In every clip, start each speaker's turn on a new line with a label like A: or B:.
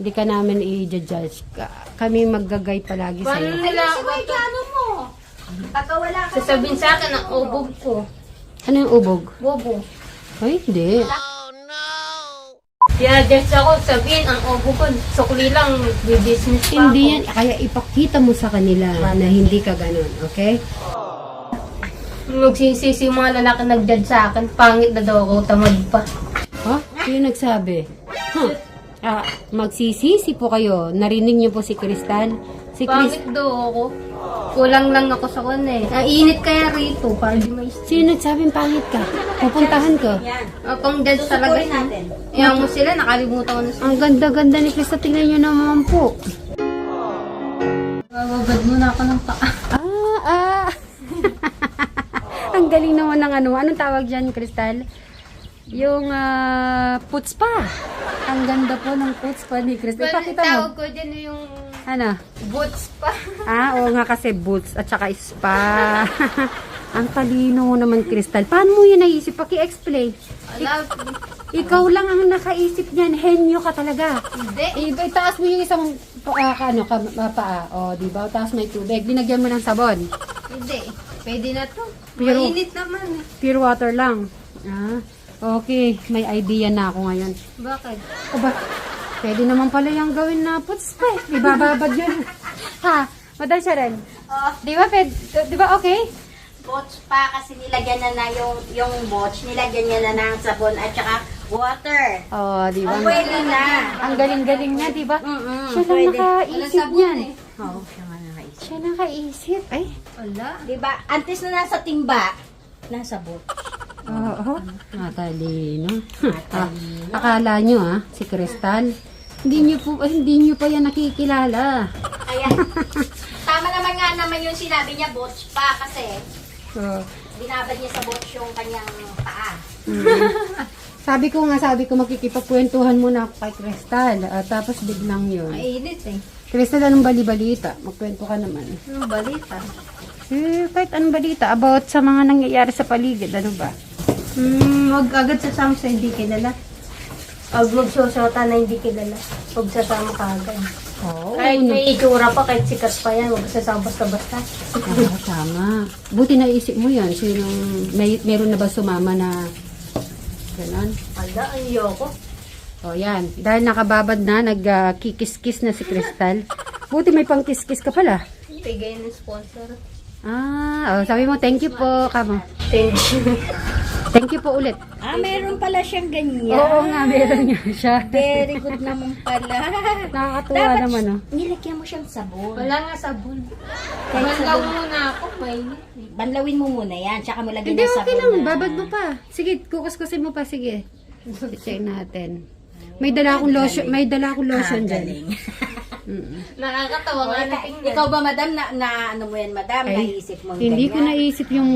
A: Hindi ka namin i-judge. Kami maggagay palagi
B: Paano
A: sa'yo.
B: nila
C: Ayun, may gano mo. Pagka wala ka.
B: sasabihin sa akin ang ubog ko?
A: Ano yung ubog?
B: Bobo.
A: Ay, hindi.
B: Kaya ako sabihin ang ubog ko. Sukli lang, business pa
A: Hindi
B: ako.
A: yan. Kaya ipakita mo sa kanila na hindi ka ganun. Okay?
B: Magsisisi yung mga lalaki nag-judge sa akin. Pangit na daw ako, tamad pa.
A: Ha? Sino nagsabi? Huh? Magsisisi po kayo. Narinig niyo po si Crystal? Si
B: Pangit daw ako. Kulang lang ako sa kanya eh. Nainit kaya rito para di may
A: Sino nagsabing pangit ka? Pupuntahan ko.
C: Yan.
B: pang judge talaga
C: Susukurin
B: siya.
C: natin.
B: Iyan mo sila, nakalimutan ko na sila.
A: Ang ganda-ganda ni Crystal. Tingnan niyo naman po.
B: Bababad muna ako ng paa.
A: Ang galing naman ng ano. Anong tawag dyan, Crystal? Yung puts pa. Ang ganda po ng puts pa ni Crystal. Pakita mo.
B: Tawag ko dyan yung
A: Ano?
B: boots pa.
A: Oo nga kasi boots at saka spa. Ang talino mo naman, Crystal. Paano mo yun naisip? Paki-explain.
B: Alam,
A: Ikaw lang ang nakaisip niyan. Henyo ka talaga.
B: hindi.
A: Itaas mo yung isang paa. O, di ba? Taas mo yung tubig. Linagyan mo ng sabon.
B: Hindi. Pwede na to.
A: Pero-
B: Mainit naman eh.
A: Pure water lang. Okay. May idea na ako ngayon.
B: Bakit?
A: Aba, pwede naman pala yung gawin na puts pa eh. Ibababad yun. Ha? Madam Sharon?
C: Oh,
A: Di ba, di ba okay?
C: botch pa kasi nilagyan na yung botch, nilagyan niya na ng sabon at saka water.
A: Oh, di ba?
C: Ang pwede na.
A: Ang galing-galing niya, di ba? Siya lang
C: pwede.
A: nakaisip
B: Walang sabon
A: niyan.
B: eh.
A: Oo, siya nakaisip. Ay,
B: Wala.
C: Diba? Antes na nasa timba, nasa bot.
A: oo. Matalino. Akala nyo si Crystal. Hindi nyo pa yan nakikilala.
C: Kaya, tama naman yung sinabi niya, botch pa kasi
A: So,
C: binabad niya sa botch yung kanyang paa.
A: sabi ko makikipagkwentuhan muna ako kay Crystal. Tapos biglang yun.
B: Mainit eh.
A: Crystal, anong bali-balita? Magkwento ka naman.
B: Ano balita?
A: Kahit anong balita about sa mga nangyayari sa paligid, ano ba?
B: Wag agad sasama sa hindi kilala. Pag magsusota na hindi kilala. Huwag sasama ka agad.
A: Oo.
B: Kahit may itsura pa, kahit sikat pa yan, huwag sasama basta-basta.
A: Tama. Buti naisip mo yan. Meron na ba sumama na ganon?
B: Ala, ayoko.
A: O yan. Dahil nakababad na, nagkikis-kis na si Crystal. Buti may pang-kiss-kiss ka pala.
B: Bigay ng sponsor.
A: Sabi mo, thank you po, kamo.
B: Thank you.
A: Thank you po ulit.
C: Meron pala siyang ganyan.
A: Oo nga, meron niya siya.
C: Very good naman pala.
A: Nakakatuwa naman, oh.
C: Nilagyan mo siyang sabon.
B: Wala nga sabon.
C: Kahit
B: Manlaw
C: sabon.
B: muna ako, mainit.
C: Banlawin mo muna yan, tsaka mo lagyan
A: Hindi,
C: ng sabon
A: okay lang.
C: na-
A: Babad mo pa. Sige, kukuskusin mo pa. Sige. I-check natin. May dala akong lotion dyan.
C: Galing.
B: Nakakatawa nga na tingnan.
C: Ikaw ba, madam, na ano mo yan, madam?
A: Ay,
C: Naisip mo
A: hindi ko
C: ganyan?
A: naisip yung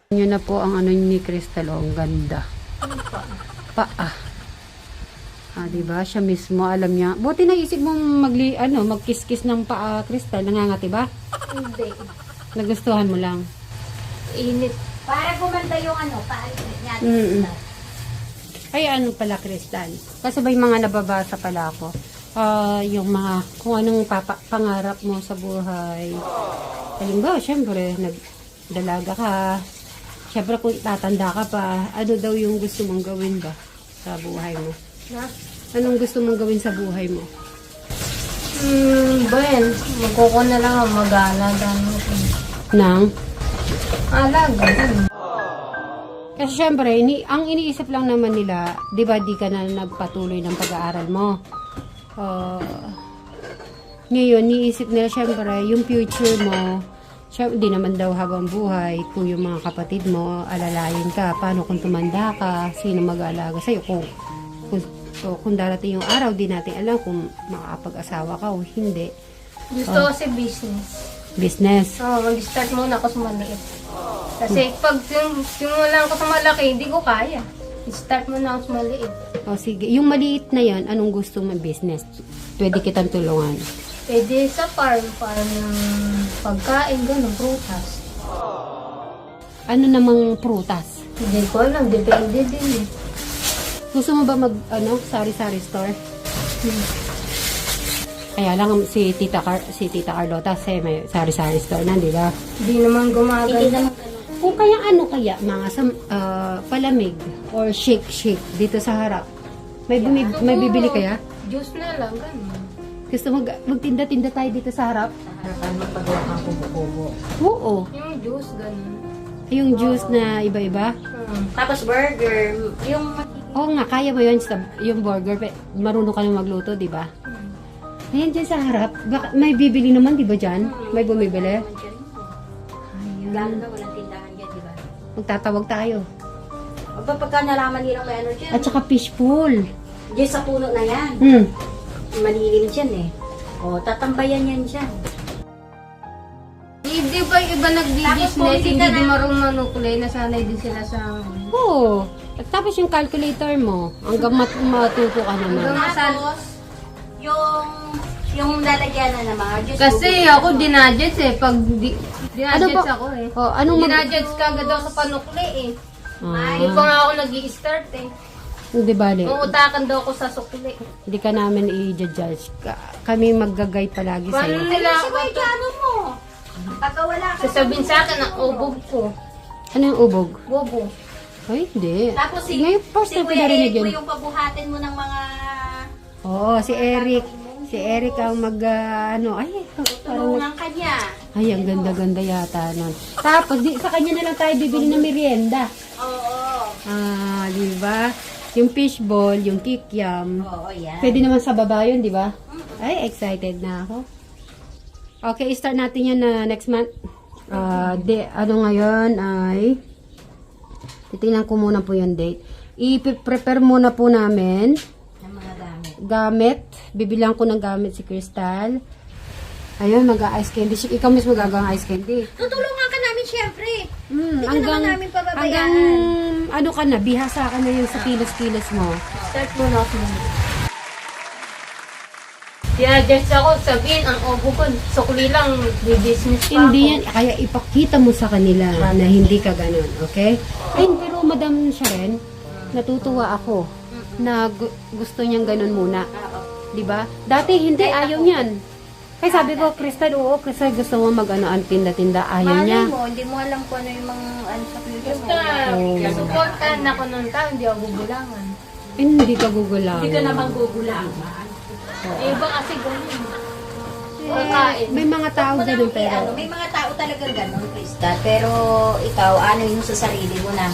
A: yun na po ang ano ni Crystal. Ang ganda. Paa. Diba? Siya mismo, alam niya. Buti naisip mong magkiss-kiss ng paa, Crystal. Nangangati ba?
B: Hindi.
A: Nagustuhan mo lang.
B: Init.
C: Para gumanda yung paalit niya.
A: Ay, ano pala, Crystal? Kasi may mga nababasa pala ako. Yung mga, kung anong pangarap mo sa buhay. Halimbawa, syempre, nagdalaga ka. Syempre, kung tatanda ka pa, ano daw yung gusto mong gawin ba sa buhay mo? Anong gusto mong gawin sa buhay mo?
B: Ben, magkuko na lang ang mag-aalaga.
A: Nang?
B: Alaga.
A: Kasi syempre, ang iniisip lang naman nila, di ba di ka na nagpatuloy ng pag-aaral mo? Ngayon, niisip nila syempre, yung future mo, syempre, di naman daw habang buhay, kung yung mga kapatid mo, alalayin ka, paano kung tumanda ka, sino mag-aalaga sa'yo, kung darating yung araw, di natin alam kung makakapag-asawa ka o hindi.
B: Gusto ko kasi business.
A: Business.
B: Mag-start muna ako sa maliit. Kasi pag simulan ko sa malaki, hindi ko kaya. Start muna ako sa maliit.
A: O sige, yung maliit na yan, anong gusto mo business? Pwede kitang tulungan.
B: Pwede sa farm ng pagkain, gano'n, prutas.
A: Ano namang prutas?
B: Hindi ko alam, depende din eh.
A: Gusto mo ba sari-sari store? Kaya lang si Tita Carlota kasi may sari-sari store na, di ba?
B: Hindi naman
C: Hindi
B: gumaganda.
C: naman
A: Kung kaya mga palamig or shake dito sa harap. May bibili kaya?
B: Juice na lang, ganun.
A: Gusto magtinda-tinda tayo dito sa harap?
C: harapan magpagawa kang kubo-kubo.
A: Oo.
B: Yung juice, ganun.
A: Yung juice na iba-iba.
C: Tapos burger, yung
A: Oo nga, kaya mo yun, yung burger. Marunong ka na magluto, di ba? Ayan dyan sa harap. Baka, may bibili naman, di ba dyan? May bumibili?
C: Lalo na walang tindahan dyan, di ba?
A: Magtatawag tayo.
C: Aba, pagka nalaman nilang may ano dyan,
A: At saka fishbowl.
C: dyan sa puno na yan. Malilim dyan eh. O, tatambayan yan dyan.
B: Hindi ba yung iba
C: Tapos
B: nagdi-business,
C: pumili
B: hindi
C: ka na.
B: din marunong manukli, nasanay din sila sa...
A: Oo. At tapos yung calculator mo, hanggang matuto ka naman.
C: Tapos, yung lalagyan na ng mga juice.
B: Kasi ako dinadgets eh, pag dinadgets
A: ba?
B: ako eh.
A: Oh, anong
B: Dinadgets ka agad ako sa panukli eh.
A: Ah,
B: Hindi pa nga ako nag-i-start eh.
A: hindi bale.
B: Uutakan daw ako sa sukli.
A: Hindi ka namin i-judge. Kami maggagay palagi
B: Paano
A: sa'yo.
B: nila
C: Si Kuya Jano mo. Pagka wala ka.
B: sasabihin sa akin ang ubog ko?
A: Ano yung ubog?
B: Bobo.
A: Ay, hindi.
C: Tapos
A: Ngayon, first time ko
C: Kuya
A: narinig
C: Eric
A: yun.
C: mo yung pabuhatin mo ng mga
A: Oo, si Eric. Si Eric ang ay, parang,
C: tulungan ka niya.
A: ay, ang ganda-ganda yata nun. Tapos, sa kanya na lang tayo bibili ng merienda.
C: Oo.
A: Ah, di ba? Yung fishball, yung kikiam.
C: Oo, yan.
A: Pwede naman sa baba yun, di ba? Ay, excited na ako. Okay, start natin yan na next month. Ngayon ay titingnan ko muna po yung date. I-prepare muna po namin
C: Ng mga gamit.
A: gamit. Bibilang ko ng gamit si Crystal. Ayun, mag-ice candy. Ikaw mismo gagawang ice candy.
C: Tutulungan ka namin syempre. Hindi ka
A: Hanggang,
C: naman namin pababayaan.
A: hanggang, ano ka na, bihasa ka na yung sa kilos-kilos mo.
B: Start mo na ako. Dinadgets ako, sabihin ang ubog ko. Sukli lang, business pa
A: Hindi
B: ako.
A: yan, kaya ipakita mo sa kanila na hindi ka ganun, okay? Ay, pero Madam Sharon, natutuwa ako na gusto niyang ganun muna. Di ba? Dati hindi, ayaw niyan. Kaya sabi ko, Crystal, oo, Crystal, gusto mo ang tinda-tinda, ayaw niya.
C: Malay mo, hindi mo alam kung ano yung mga ano sa future mo.
B: Basta, supportan ako ng tao, hindi ako gugulangan.
A: Hindi ka gugulang.
C: Hindi ka naman gugulangan.
B: Eh, iba kasi ganun. Kakain.
A: May mga tao ganun, pero
C: May mga tao talagang ganun, Krista. Pero ikaw, ano yung sa sarili mo na,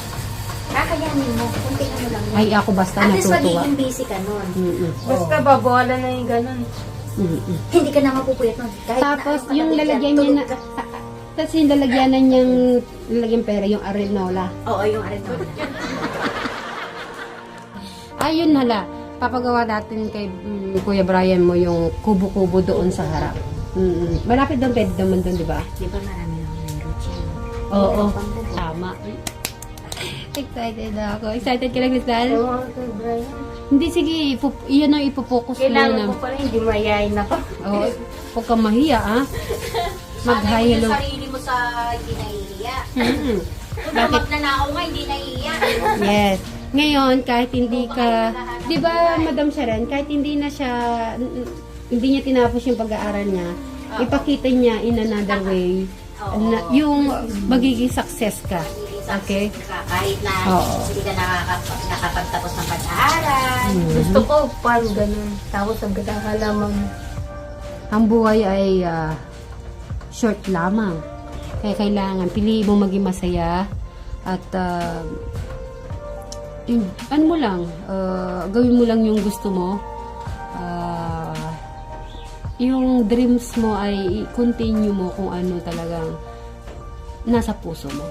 C: kakayanin mo, kunti ano lang.
A: ay ako basta
C: At least
A: natutuwa.
C: magiging busy ka nun.
A: Mm-mm.
B: Basta babawalan na yung ganun.
A: Mm-mm.
C: Hindi ka na mapupuyat nun. Kahit
A: Tapos,
C: na,
A: yung lalagyan niya na, tapos yung lalagyanan niyang, lalagyan pera, yung arenola.
C: Oo, yung areno.
A: Ayun hala, papagawa natin kay Kuya Brian mo yung kubo-kubo doon sa harap. Malapit doon, pwede naman doon, di ba?
C: Di ba marami na akong meron siya?
A: Oo, tama. Excited ako. Excited ka lang, Crystal?
B: Oo, kay Brian.
A: Hindi, sige, iyan ang ipopokus mo
B: Kailangan
A: na.
B: ko pala, hindi mayayin ako.
A: Oo, huwag kang mahiya, ah. Mag-hi, hello.
C: Sana yung sarili mo sa hindi nahihiya.
A: Mm.
C: Kung magnanakaw nga, hindi nahihiya.
A: Yes. Ngayon, kahit hindi ka, di ba, Madam Sharon, kahit hindi na siya, hindi niya tinapos yung pag-aaral niya, ipakita niya in another way, na, yung magiging success ka. Okay?
C: Kahit na
A: Oo.
C: hindi ka nakapagtapos ng pag-aaral.
B: Gusto ko, parang ganun. Tapos ang halaman.
A: Ang buhay ay short lamang. Kaya kailangan, piliin mo maging masaya at ano mo lang, gawin mo lang yung gusto mo. Yung dreams mo ay i-continue mo kung ano talagang nasa puso mo.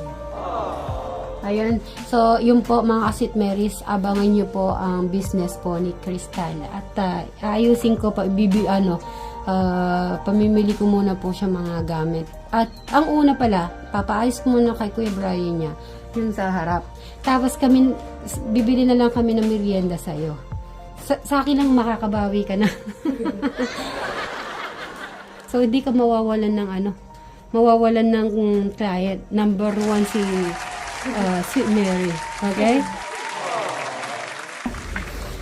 A: Ayun. So, yun po mga Kasit Marys, abangan nyo po ang business po ni Crystal. At ayusin ko pa, pamimili ko muna po siya mga gamit. At ang una pala, papaayos ko muna kay Kuya Brian niya, yung sa harap. Tapos bibili na lang kami ng merienda sa'yo. Sa akin lang makakabawi ka na. So, hindi ka mawawalan ng client. Number 1 si Sweet Mary. Okay?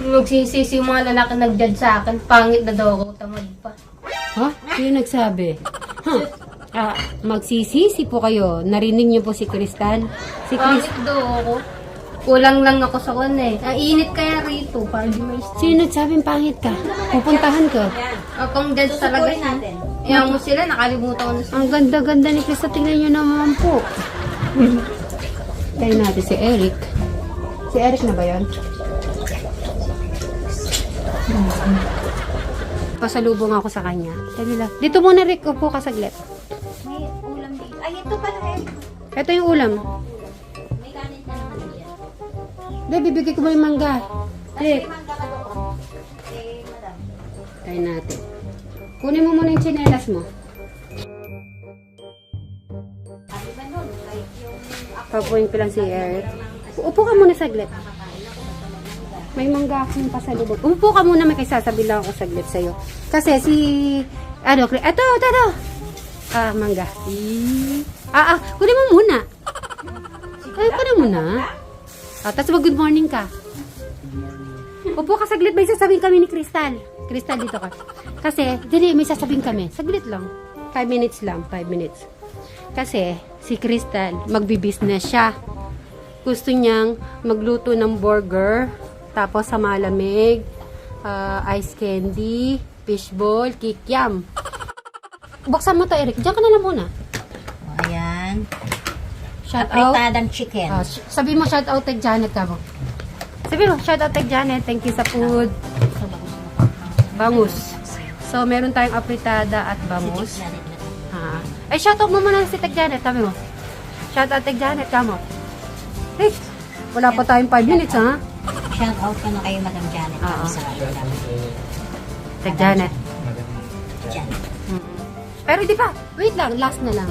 B: Magsisisi yung mga lalaki nag-judge sa akin. Pangit na daw ako, tamad pa.
A: Ha? Sino nagsabi? Magsisisi po kayo. Narinig niyo po si Crystal? Si Chris,
B: Pangit daw ako. Kulang lang ako sa kanya eh. Ang init kaya rito, para di may
A: sino nagsabing pangit ka? Pupuntahan ko.
C: Yan.
B: Akong judge talaga
C: Susukurin
B: siya.
C: natin.
B: Iyan mo sila, nakalimutan ko na sila.
A: Ang ganda-ganda ni Crystal. Tingnan niyo naman po. Tayo natin si Eric. Si Eric na ba yun? Pasalubong ako sa kanya. Dali lang. Dito muna, Rick. Upo ka saglit.
C: May ulam dito. Ay, ito pala eh.
A: Ito yung ulam.
C: May kanin na naman dyan.
A: Hindi, bibigay ko mo yung mangga. Rick.
C: May mangga ka doon. Eh, madam.
A: Tayo natin. Kunin mo muna yung tsinelas mo.
C: Ano ba nun? Kahit yung ako.
A: Papuin ko lang si Eric. Upo ka muna saglit. May mangga akong pasalubong. Upo ka muna, may kaysasabi lang ako saglit sa'yo. Kasi si... Ito. Mangga. Kunin mo muna. Kunin mo muna. Tapos mag-good morning ka. Upo ka saglit, may sasabihin kami ni Crystal. Crystal, dito ka. Kasi, dili, may sasabihin kami. Saglit lang. 5 minutes lang, 5 minutes. Kasi, si Crystal, magbi-business siya. Gusto niyang magluto ng burger, tapos sa malamig, ice candy, fishball, kikiam. Buksan mo to, Eric. Diyan ka na lang muna.
C: Ayan.
A: Shout out.
C: Apritadang chicken.
A: Sabi mo, shout out kay Janet ka mo. Sabi mo, shout out kay Janet. Thank you sa food. Bangus. So, meron tayong apritada at bangus. Shout out mo muna si Teg Janet. Sabi mo. Shout out kay Janet ka mo. Rick, wala pa tayong 5 minutes, ha?
C: Shout out ka na kay Madam Janet.
A: Oo.
C: Sa
A: Teg Janet.
C: Janet.
A: Pero di ba, wait lang, last na lang.